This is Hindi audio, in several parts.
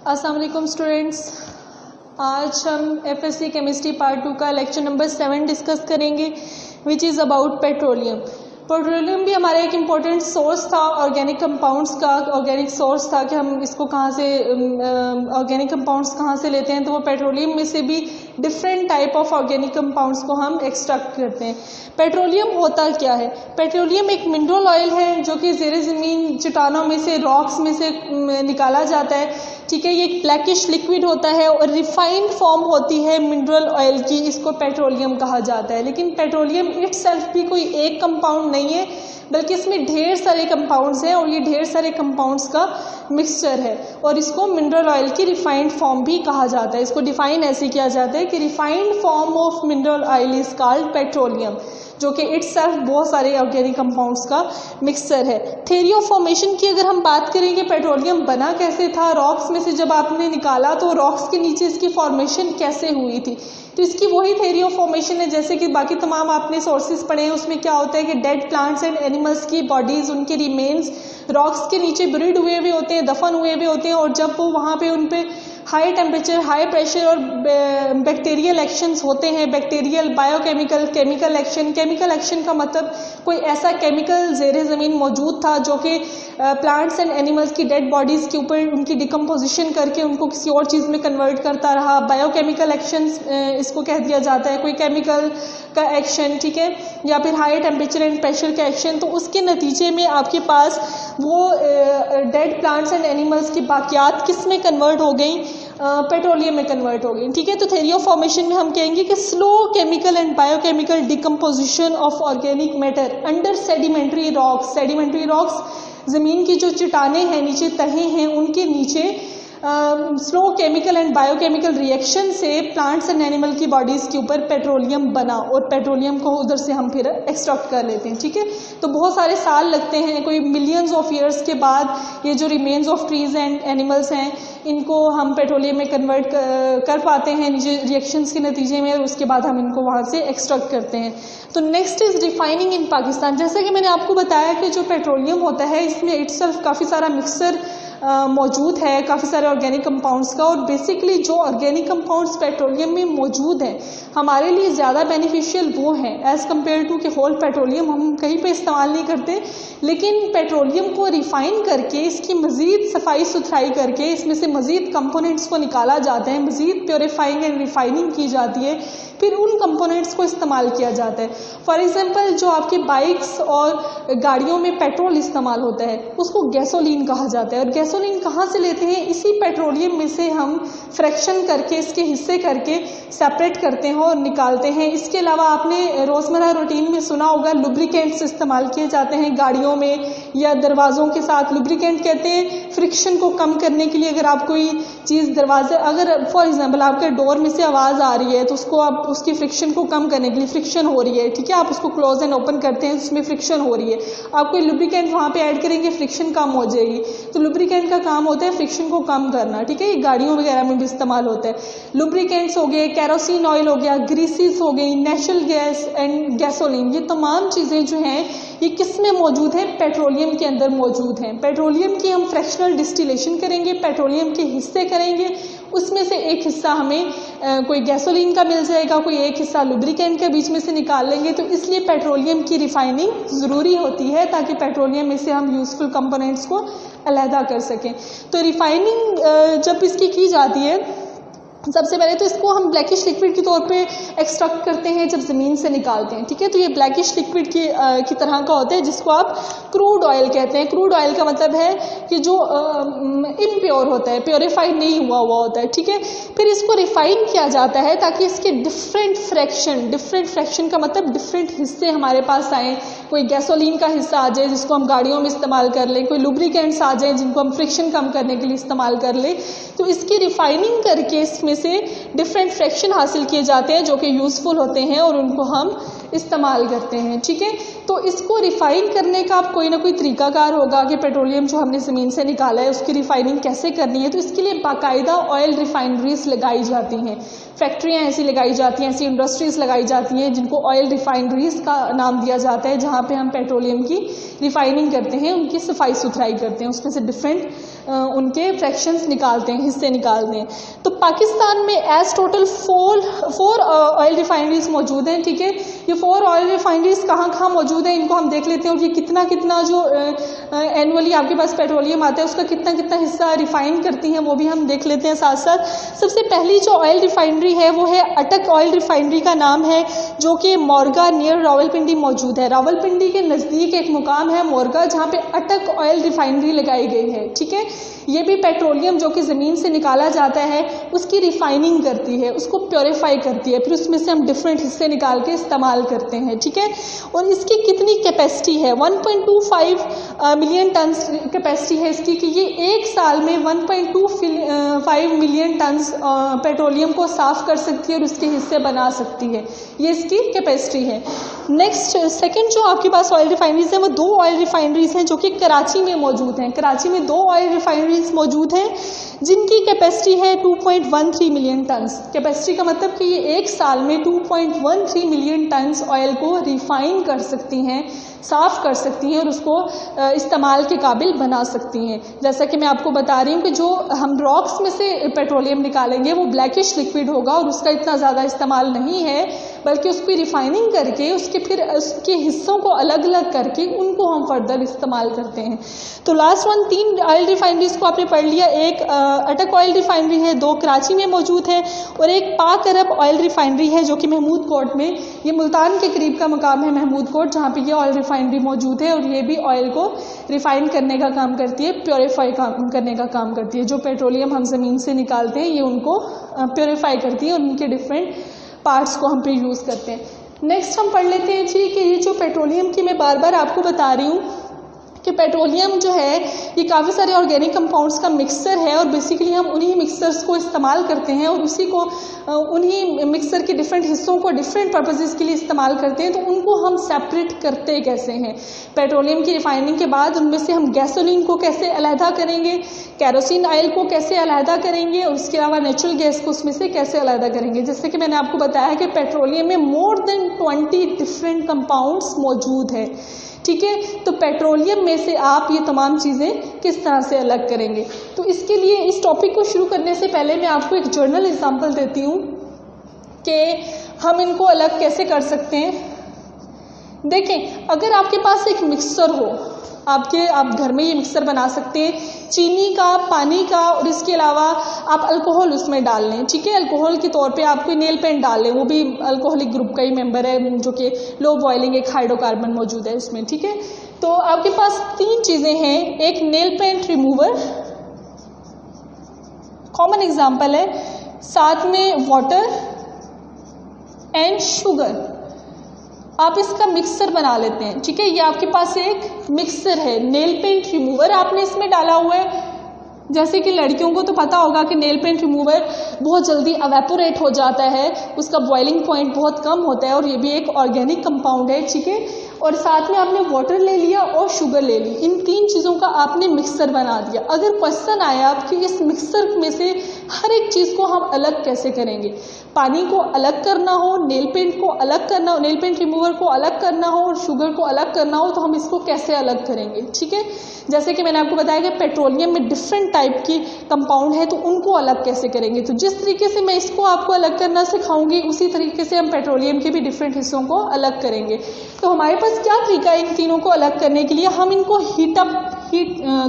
अस्सलाम वालेकुम स्टूडेंट्स। आज हम एफएससी केमिस्ट्री पार्ट 2 का लेक्चर नंबर 7 डिस्कस करेंगे which is about petroleum. Petroleum भी हमारा एक इम्पॉर्टेंट सोर्स था ऑर्गेनिक कंपाउंड्स का। ऑर्गेनिक सोर्स था कि हम इसको कहाँ से ऑर्गेनिक कंपाउंड्स कहाँ से लेते हैं, तो वो पेट्रोलियम में से भी different type of organic compounds को हम एक्सट्रैक्ट करते हैं। पेट्रोलियम होता क्या है? पेट्रोलियम एक मिनरल ऑयल है जो कि ज़ेरे ज़मीन चट्टानों में से, रॉक्स में से निकाला जाता है। ठीक है, ये एक ब्लैकिश लिक्विड होता है और रिफाइंड फॉर्म होती है मिनरल ऑयल की, इसको पेट्रोलियम कहा जाता है। लेकिन पेट्रोलियम इटसेल्फ भी कोई एक कंपाउंड नहीं है, बल्कि इसमें ढेर सारे कंपाउंड्स हैं और ये ढेर सारे कंपाउंड्स का मिक्सचर है और इसको मिनरल ऑयल की रिफाइंड फॉर्म भी कहा जाता है। इसको डिफाइन ऐसे किया जाता है कि refined form of mineral oil is called petroleum, जो कि इटसेल्फ बहुत सारे ऑर्गेनिक कंपाउंड्स का मिक्सचर है। थ्योरी ऑफ फॉर्मेशन की अगर हम बात करें कि पेट्रोलियम बना कैसे था, रॉक्स में से जब आपने निकाला तो रॉक्स के नीचे इसकी फॉर्मेशन कैसे हुई थी, तो इसकी वही थ्योरी ऑफ फॉर्मेशन है जैसे कि बाकी तमाम आपने सोर्सेज पढ़े हैं। उसमें क्या होता है कि डेड प्लांट्स एंड एनिमल्स की बॉडीज, उनके रिमेन्स रॉक्स के नीचे ब्रीड हुए हुए होते हैं, दफन हुए हुए होते हैं, और जब वो वहाँ पे उन पे हाई टेम्परेचर, हाई प्रेशर और बैक्टीरियल एक्शंस होते हैं, bacterial, biochemical, chemical action. Chemical action का मतलब कोई ऐसा केमिकल ज़ेरे ज़मीन मौजूद था जो कि प्लांट्स एंड एनिमल्स की डेड बॉडीज़ के ऊपर उनकी डिकम्पोजिशन करके उनको किसी और चीज़ में कन्वर्ट करता रहा। बायोकेमिकल एक्शंस इसको कह दिया जाता है, कोई केमिकल का एक्शन, ठीक है, या फिर हाई टेम्परेचर एंड प्रेशर का एक्शन। तो उसके नतीजे में आपके पास वो डेड प्लांट्स एंड एनिमल्स की बाकियात किस में कन्वर्ट हो गई? पेट्रोलियम में कन्वर्ट हो गई। ठीक है, तो थ्योरी ऑफ फॉर्मेशन में हम कहेंगे कि slow chemical and biochemical decomposition of organic matter under sedimentary rocks. Sedimentary rocks ज़मीन की जो चट्टानें हैं, नीचे तहें हैं, उनके नीचे slow chemical and biochemical reaction से प्लांट्स एंड एनिमल की बॉडीज़ के ऊपर पेट्रोलियम बना और पेट्रोलियम को उधर से हम फिर एक्सट्रैक्ट कर लेते हैं। ठीक है, तो बहुत सारे साल लगते हैं, कोई मिलियंस ऑफ ईयर्स के बाद ये जो remains of trees and animals हैं इनको हम पेट्रोलियम में कन्वर्ट कर पाते हैं रिएक्शंस के नतीजे में, और उसके बाद हम इनको वहाँ से एक्सट्रैक्ट करते हैं। तो नेक्स्ट इज़ रिफाइनिंग इन पाकिस्तान। जैसे कि मैंने आपको बताया कि जो पेट्रोलियम होता है इसमें इटसेल्फ काफ़ी सारा मिक्सर मौजूद है, काफ़ी सारे ऑर्गेनिक कंपाउंड्स का, और बेसिकली जो ऑर्गेनिक कंपाउंड्स पेट्रोलियम में मौजूद हैं हमारे लिए ज़्यादा बेनिफिशियल वो हैं एज़ कम्पेयर टू कि होल पेट्रोलियम हम कहीं पे इस्तेमाल नहीं करते, लेकिन पेट्रोलियम को रिफ़ाइन करके इसकी मज़ीद सफाई सुथराई करके इसमें से मज़ीद कंपोनेंट्स को निकाला जाता है, मज़ीद प्योरीफाइंग एंड रिफाइनिंग की जाती है, फिर उन कंपोनेंट्स को इस्तेमाल किया जाता है। फॉर एग्जांपल जो आपके बाइक्स और गाड़ियों में पेट्रोल इस्तेमाल होता है उसको गैसोलीन कहा जाता है, और गैसोलीन कहाँ से लेते हैं? इसी पेट्रोलियम में से हम फ्रैक्शन करके, इसके हिस्से करके सेपरेट करते हैं और निकालते हैं। इसके अलावा आपने रोज़मर्रा रूटीन में सुना होगा लुब्रिकेंट्स इस्तेमाल किए जाते हैं गाड़ियों में या दरवाज़ों के साथ। लुब्रिकेंट कहते हैं फ्रिक्शन को कम करने के लिए। अगर आप कोई चीज़ दरवाजे, अगर फॉर एग्जांपल आपके डोर में से आवाज़ आ रही है तो उसको आप उसकी फ्रिक्शन को कम करने के लिए, फ्रिक्शन हो रही है, ठीक है, आप उसको क्लोज एंड ओपन करते हैं, उसमें फ्रिक्शन हो रही है, आप कोई लुब्रिकेंट वहाँ पे ऐड करेंगे, फ्रिक्शन कम हो जाएगी। तो लुब्रिकेंट का काम होता है फ्रिक्शन को कम करना। ठीक है, ये गाड़ियों वगैरह में भी इस्तेमाल होता है। लुब्रिकेंट्स हो गए, कैरोसिन ऑयल हो गया, ग्रीसीज हो गई, नेचुरल गैस एंड गैसोलीन, ये तमाम चीज़ें जो हैं ये किस में मौजूद हैं? पेट्रोलियम के अंदर मौजूद हैं। पेट्रोलियम की हम फ्रैक्शनल डिस्टिलेशन करेंगे, पेट्रोलियम के हिस्से करेंगे, उसमें से एक हिस्सा हमें कोई गैसोलीन का मिल जाएगा, कोई एक हिस्सा लुब्रिकेंट के बीच में से निकाल लेंगे। तो इसलिए पेट्रोलियम की रिफाइनिंग ज़रूरी होती है ताकि पेट्रोलियम में से हम यूज़फुल कंपोनेंट्स को अलहदा कर सकें। तो रिफाइनिंग जब इसकी की जाती है, सबसे पहले तो इसको हम ब्लैकिश लिक्विड के तौर पे एक्सट्रैक्ट करते हैं जब ज़मीन से निकालते हैं। ठीक है, तो ये ब्लैकिश लिक्विड की तरह का होता है जिसको आप क्रूड ऑयल कहते हैं। क्रूड ऑयल का मतलब है कि जो इम्प्योर होता है, प्योरीफाइड नहीं हुआ हुआ होता है। ठीक है, फिर इसको रिफाइन किया जाता है ताकि इसके डिफरेंट फ्रैक्शन का मतलब डिफरेंट हिस्से हमारे पास आएँ। कोई गैसोलीन का हिस्सा आ जाए जिसको हम गाड़ियों में इस्तेमाल कर लें, कोई लुब्रिकेंट्स आ जाए जिनको हम फ्रिक्शन कम करने के लिए इस्तेमाल कर लें। तो इसकी रिफाइनिंग करके इसमें से डिफरेंट फ्रैक्शन हासिल किए जाते हैं जो कि यूज़फुल होते हैं और उनको हम इस्तेमाल करते हैं। ठीक है, तो इसको रिफाइन करने का आप कोई ना कोई तरीकाकार होगा कि पेट्रोलियम जो हमने ज़मीन से निकाला है उसकी रिफाइनिंग कैसे करनी है। तो इसके लिए बाकायदा ऑयल रिफाइनरीज लगाई जाती हैं, फैक्ट्रियाँ ऐसी लगाई जाती हैं, ऐसी इंडस्ट्रीज़ लगाई जाती हैं जिनको ऑयल रिफाइनरीज का नाम दिया जाता है, जहाँ पे हम पेट्रोलियम की रिफाइनिंग करते हैं, उनकी सफाई सुथराई करते हैं, उसमें से डिफरेंट उनके फ्रैक्शंस निकालते हैं, हिस्से निकालते हैं। तो पाकिस्तान में as total four oil refineries मौजूद हैं, ठीक है। ये 4 ऑयल रिफाइनरीज कहाँ कहाँ मौजूद हैं इनको हम देख लेते हैं, और ये कितना कितना जो एनुअली आपके पास पेट्रोलियम आता है उसका कितना कितना हिस्सा रिफाइन करती हैं वो भी हम देख लेते हैं साथ साथ। सबसे पहली जो ऑयल रिफाइनरी है वो है अटक ऑयल रिफाइनरी का नाम है, जो कि मोरगा नियर रावलपिंडी मौजूद है। रावलपिंडी के नज़दीक एक मुकाम है मोरगा जहाँ पे अटक ऑयल रिफाइनरी लगाई गई है, ठीक है। ये भी पेट्रोलियम जो कि ज़मीन से निकाला जाता है उसकी रिफाइनिंग करती है, उसको प्योरीफाई करती है, फिर उसमें से हम डिफरेंट हिस्से निकाल के इस्तेमाल करते हैं, ठीक है। और इसकी कितनी कैपेसिटी है, 1.25 मिलियन टन कैपेसिटी है इसकी, कि ये एक साल में 1.25 मिलियन टन पेट्रोलियम को साफ़ कर सकती है और उसके हिस्से बना सकती है, ये इसकी कैपेसिटी है। नेक्स्ट सेकंड जो आपके पास ऑयल रिफाइनरीज हैं वो 2 ऑयल रिफाइनरीज हैं जो कि कराची में मौजूद हैं। कराची में 2 ऑयल रिफाइनरीज मौजूद हैं जिनकी कैपेसिटी है 2.13 मिलियन टन्स। कैपेसिटी का मतलब कि ये एक साल में 2.13 मिलियन टन्स ऑयल को रिफाइन कर सकती हैं, साफ़ कर सकती हैं और उसको इस्तेमाल के काबिल बना सकती हैं। जैसा कि मैं आपको बता रही हूँ कि जो हम रॉक्स में से पेट्रोलियम निकालेंगे वो ब्लैकिश लिक्विड होगा और उसका इतना ज़्यादा इस्तेमाल नहीं है, बल्कि उसकी रिफाइनिंग करके उसके फिर उसके हिस्सों को अलग अलग करके उनको हम फर्दर इस्तेमाल करते हैं। तो लास्ट वन 3 ऑयल रिफाइनरीज को आपने पढ़ लिया। एक अटक ऑयल रिफाइनरी है, 2 कराची में मौजूद है और एक पाक अरब ऑयल रिफाइनरी है जो कि महमूद कोट में, ये मुल्तान के करीब का मकाम है महमूद कोट, जहाँ पे ये ऑयल रिफाइनरी मौजूद है और ये भी ऑयल को रिफाइन करने का काम करती है, प्योरीफाई करने का काम करती है। जो पेट्रोलियम हम ज़मीन से निकालते हैं ये उनको प्योरीफाई करती है और उनके डिफरेंट पार्ट्स को हम पे यूज़ करते हैं। नेक्स्ट हम पढ़ लेते हैं जी कि ये जो पेट्रोलियम की मैं बार बार आपको बता रही हूँ कि पेट्रोलियम जो है ये काफ़ी सारे ऑर्गेनिक कंपाउंड्स का मिक्सचर है और बेसिकली हम उन्हीं मिक्सचर्स को इस्तेमाल करते हैं और उसी को उन्हीं मिक्सचर के डिफरेंट हिस्सों को डिफरेंट पर्पसेस के लिए इस्तेमाल करते हैं। तो उनको हम सेपरेट करते कैसे हैं? पेट्रोलियम की रिफाइनिंग के बाद उनमें से हम गैसोलीन को कैसे अलहदा करेंगे, कैरोसिन ऑयल को कैसे अलहदा करेंगे और उसके अलावा नेचुरल गैस को उसमें से कैसे अलहदा करेंगे। जैसे कि मैंने आपको बताया कि पेट्रोलियम में मोर देन 20 डिफरेंट कंपाउंड्स मौजूद है, ठीक है। तो पेट्रोलियम में से आप ये तमाम चीज़ें किस तरह से अलग करेंगे? तो इसके लिए इस टॉपिक को शुरू करने से पहले मैं आपको एक जर्नल एग्जांपल देती हूँ कि हम इनको अलग कैसे कर सकते हैं। देखें, अगर आपके पास एक मिक्सर हो, आप घर में ये मिक्सर बना सकते हैं, चीनी का, पानी का और इसके अलावा आप अल्कोहल उसमें डाल लें, ठीक है। अल्कोहल के तौर पे आप कोई नेल पेंट डाल लें, वो भी अल्कोहलिक ग्रुप का ही मेंबर है जो कि लो बॉइलिंग एक हाइड्रोकार्बन मौजूद है उसमें, ठीक है। तो आपके पास 3 चीज़ें हैं, एक nail paint remover common example है, साथ में वाटर एंड शुगर। आप इसका मिक्सर बना लेते हैं, ठीक है। ये आपके पास एक मिक्सर है, नेल पेंट रिमूवर आपने इसमें डाला हुआ है। जैसे कि लड़कियों को तो पता होगा कि नेल पेंट रिमूवर बहुत जल्दी एवेपोरेट हो जाता है, उसका बॉइलिंग पॉइंट बहुत कम होता है और ये भी एक ऑर्गेनिक कंपाउंड है, ठीक है। और साथ में आपने वाटर ले लिया और शुगर ले ली, इन 3 चीज़ों का आपने मिक्सर बना दिया। अगर क्वेश्चन आया कि इस मिक्सर में से हर एक चीज़ को हम अलग कैसे करेंगे, पानी को अलग करना हो, नेल पेंट को अलग करना हो, नेल पेंट रिमूवर को अलग करना हो और शुगर को अलग करना हो, तो हम इसको कैसे अलग करेंगे, ठीक है। जैसे कि मैंने आपको बताया कि पेट्रोलियम में डिफरेंट टाइप की कंपाउंड है, तो उनको अलग कैसे करेंगे। तो जिस तरीके से मैं इसको आपको अलग करना सिखाऊंगी उसी तरीके से हम पेट्रोलियम के भी डिफरेंट हिस्सों को अलग करेंगे। तो हमारे पास क्या तरीका है इन तीनों को अलग करने के लिए? हम इनको हीट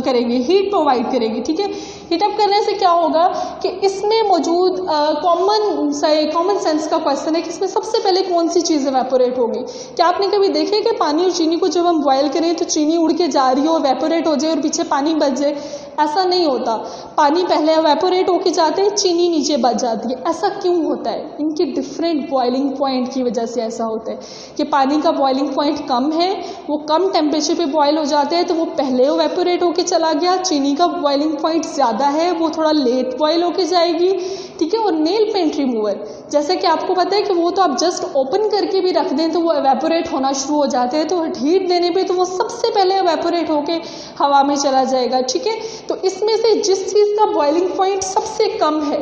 करेंगे, हीट प्रोवाइड करेंगे, ठीक है। हीटअप करने से क्या होगा कि इसमें मौजूद कॉमन सेंस का क्वेश्चन है कि इसमें सबसे पहले कौन सी चीज़ एवेपोरेट होगी। क्या आपने कभी देखे कि पानी और चीनी को जब हम बॉयल करें तो चीनी उड़ के जा रही हो, एवेपोरेट हो जाए और पीछे पानी बच जाए? ऐसा नहीं होता, पानी पहले एवेपोरेट होके जाते हैं, चीनी नीचे बच जाती है। ऐसा क्यों होता है? इनके डिफरेंट बॉइलिंग पॉइंट की वजह से ऐसा होता है कि पानी का बॉइलिंग पॉइंट कम है, वो कम टेम्परेचर पे बॉयल हो जाते हैं तो वो पहले एवेपोरेट होके चला गया। चीनी का बॉइलिंग पॉइंट ज़्यादा है, वो थोड़ा लेट बॉयल होके जाएगी, ठीक है। और नेल पेंट रिमूवर जैसे कि आपको पता है कि वो तो आप जस्ट ओपन करके भी रख दें तो वो एवेपोरेट होना शुरू हो जाते हैं, तो हीट देने पे तो वो सबसे पहले एवेपोरेट होके हवा में चला जाएगा, ठीक है। तो इसमें से जिस चीज़ का बॉइलिंग पॉइंट सबसे कम है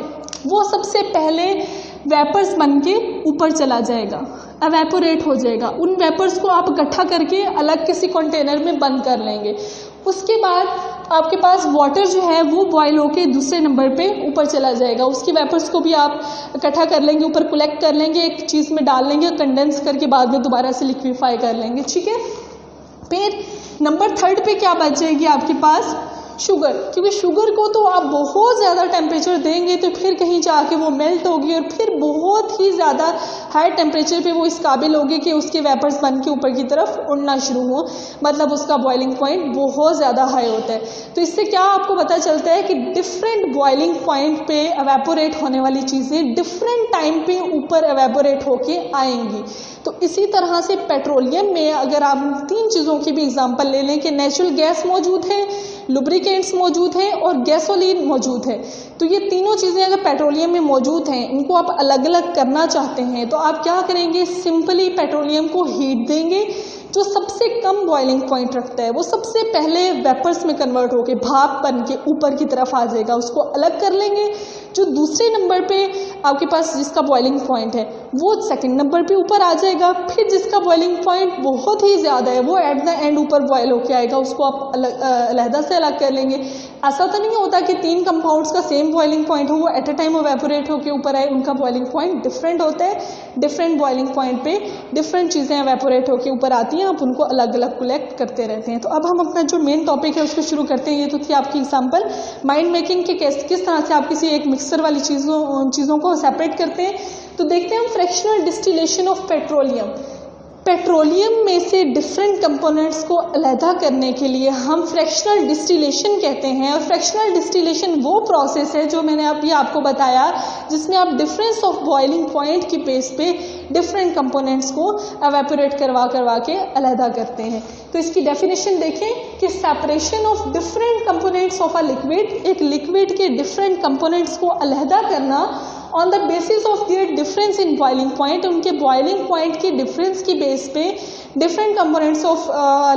वो सबसे पहले वेपर्स बन के ऊपर चला जाएगा, एवेपोरेट हो जाएगा। उन वेपर्स को आप इकट्ठा करके अलग किसी कंटेनर में बंद कर लेंगे। उसके बाद आपके पास वाटर जो है वो बॉयल होके दूसरे नंबर पे ऊपर चला जाएगा। उसकी वेपर्स को भी आप इकट्ठा कर लेंगे, ऊपर कलेक्ट कर लेंगे, एक चीज़ में डाल लेंगे, कंडेंस करके बाद में दोबारा से लिक्विफाई कर लेंगे, ठीक है। फिर नंबर 3 पे क्या बच जाएगी आपके पास, शुगर, क्योंकि शुगर को तो आप बहुत ज़्यादा टेम्परेचर देंगे तो फिर कहीं जाके वो मेल्ट होगी और फिर बहुत ही ज़्यादा हाई टेम्परेचर पे वो इस काबिल होगी कि उसके वेपर्स बन के ऊपर की तरफ उड़ना शुरू हो, मतलब उसका बॉइलिंग पॉइंट बहुत ज़्यादा हाई होता है। तो इससे क्या आपको पता चलता है कि डिफरेंट बॉइलिंग पॉइंट पे एवेपोरेट होने वाली चीज़ें डिफरेंट टाइम पे ऊपर एवेपोरेट होके आएंगी। तो इसी तरह से पेट्रोलियम में अगर आप 3 चीज़ों की भी एग्जांपल ले लें कि नेचुरल गैस मौजूद है, लुब्रिकेंट्स मौजूद हैं और गैसोलीन मौजूद है, तो ये तीनों चीज़ें अगर पेट्रोलियम में मौजूद हैं, इनको आप अलग अलग करना चाहते हैं तो आप क्या करेंगे, सिंपली पेट्रोलियम को हीट देंगे। जो सबसे कम बॉइलिंग पॉइंट रखता है वो सबसे पहले वेपर्स में कन्वर्ट होकर भाप बन के ऊपर की तरफ आ जाएगा, उसको अलग कर लेंगे। जो दूसरे नंबर पे आपके पास जिसका बॉइलिंग पॉइंट है वो सेकंड नंबर पे ऊपर आ जाएगा। फिर जिसका बॉइलिंग पॉइंट बहुत ही ज़्यादा है वो एट द एंड ऊपर बॉयल होके आएगा, उसको आप अलहदा से अलग कर लेंगे। ऐसा तो नहीं होता कि 3 कंपाउंड्स का सेम बॉइलिंग पॉइंट हो, वो एट अ टाइम एवेपोरेट होके ऊपर आए, उनका बॉइलिंग पॉइंट डिफरेंट होता है। डिफरेंट बॉइलिंग पॉइंट पे डिफरेंट चीज़ें एवेपोरेट होके ऊपर आती हैं, आप उनको अलग अलग कलेक्ट करते रहते हैं। तो अब हम अपना जो मेन टॉपिक है उसको शुरू करते हैं। ये तो थी आपकी एग्जाम्पल माइंड मेकिंग के किस तरह से आप किसी एक मिक्सर वाली चीज़ों को सेपरेट करते हैं। तो देखते हैं हम fractional distillation of petroleum. Petroleum में से डिफरेंट कंपोनेंट्स को अलहदा करने के लिए हम फ्रैक्शनल डिस्टिलेशन कहते हैं। और फ्रैक्शनल डिस्टिलेशन वो प्रोसेस है जो मैंने अभी आपको बताया जिसमें आप डिफरेंस ऑफ बॉइलिंग पॉइंट की बेस पे डिफरेंट कंपोनेंट्स को एवेपोरेट करवा के अलहदा करते हैं। तो इसकी डेफिनेशन देखें कि separation of different components of a liquid, एक लिक्विड के डिफरेंट कंपोनेंट्स को अलहदा करना on the basis of their difference in boiling point, उनके बॉइलिंग पॉइंट के डिफरेंस की बेस पे different components of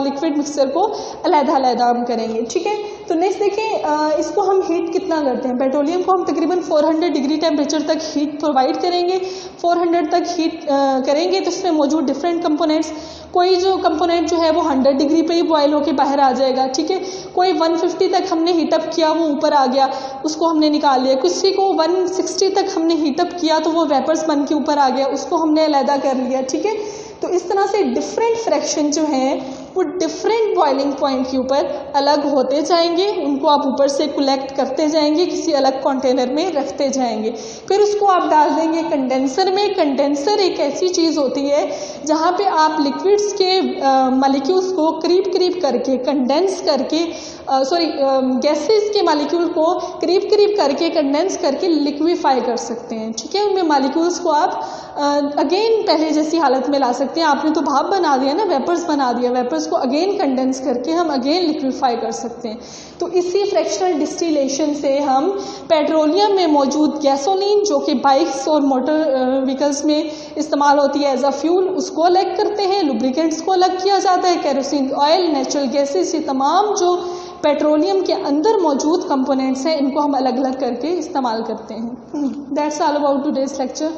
liquid mixture को अलहदा हम करेंगे, ठीक है। तो नेक्स्ट देखें, इसको हम हीट कितना करते हैं। पेट्रोलियम को हम तकरीबन 400 डिग्री टेम्परेचर तक हीट प्रोवाइड करेंगे। 400 तक हीट करेंगे तो इसमें मौजूद डिफरेंट कंपोनेंट्स, कोई जो कंपोनेंट जो है वो 100 डिग्री पे ही बॉयल होके बाहर आ जाएगा, ठीक है। कोई 150 तक हमने हीटअप किया वो ऊपर आ गया, उसको हमने निकाल लिया। किसी को 160 तक हमने हीटअप किया तो वो वेपर्स बन के ऊपर आ गया, उसको हमने अलहदा कर लिया, ठीक है। तो इस तरह से डिफरेंट फ्रैक्शन जो हैं वो डिफरेंट बॉइलिंग पॉइंट के ऊपर अलग होते जाएंगे, उनको आप ऊपर से कलेक्ट करते जाएंगे, किसी अलग कंटेनर में रखते जाएंगे। फिर उसको आप डाल देंगे कंडेंसर में। कंडेंसर एक ऐसी चीज़ होती है जहाँ पे आप लिक्विड्स के मॉलिक्यूल्स को करीब करके कंडेंस करके गैसेस के मॉलिक्यूल को करीब करके कंडेंस करके लिक्विफाई कर सकते हैं, ठीक है। उनमें मॉलिक्यूल्स को आप अगेन पहले जैसी हालत में ला सकते हैं। आपने तो भाप बना दिया ना, वेपर्स बना दिया, वेपर्स को अगेन कंडेंस करके हम अगेन लिक्विफाई कर सकते हैं। तो इसी फ्रैक्शनल डिस्टिलेशन से हम पेट्रोलियम में मौजूद गैसोलीन जो कि बाइक्स और मोटर व्हीकल्स में इस्तेमाल होती है एज अ फ्यूल, उसको अलग करते हैं। लुब्रिकेंट्स को अलग किया जाता है, केरोसिन ऑयल, नेचुरल गैसेस, ये तमाम जो पेट्रोलियम के अंदर मौजूद कंपोनेंट्स हैं इनको हम अलग अलग करके इस्तेमाल करते हैं। That's all about today's lecture.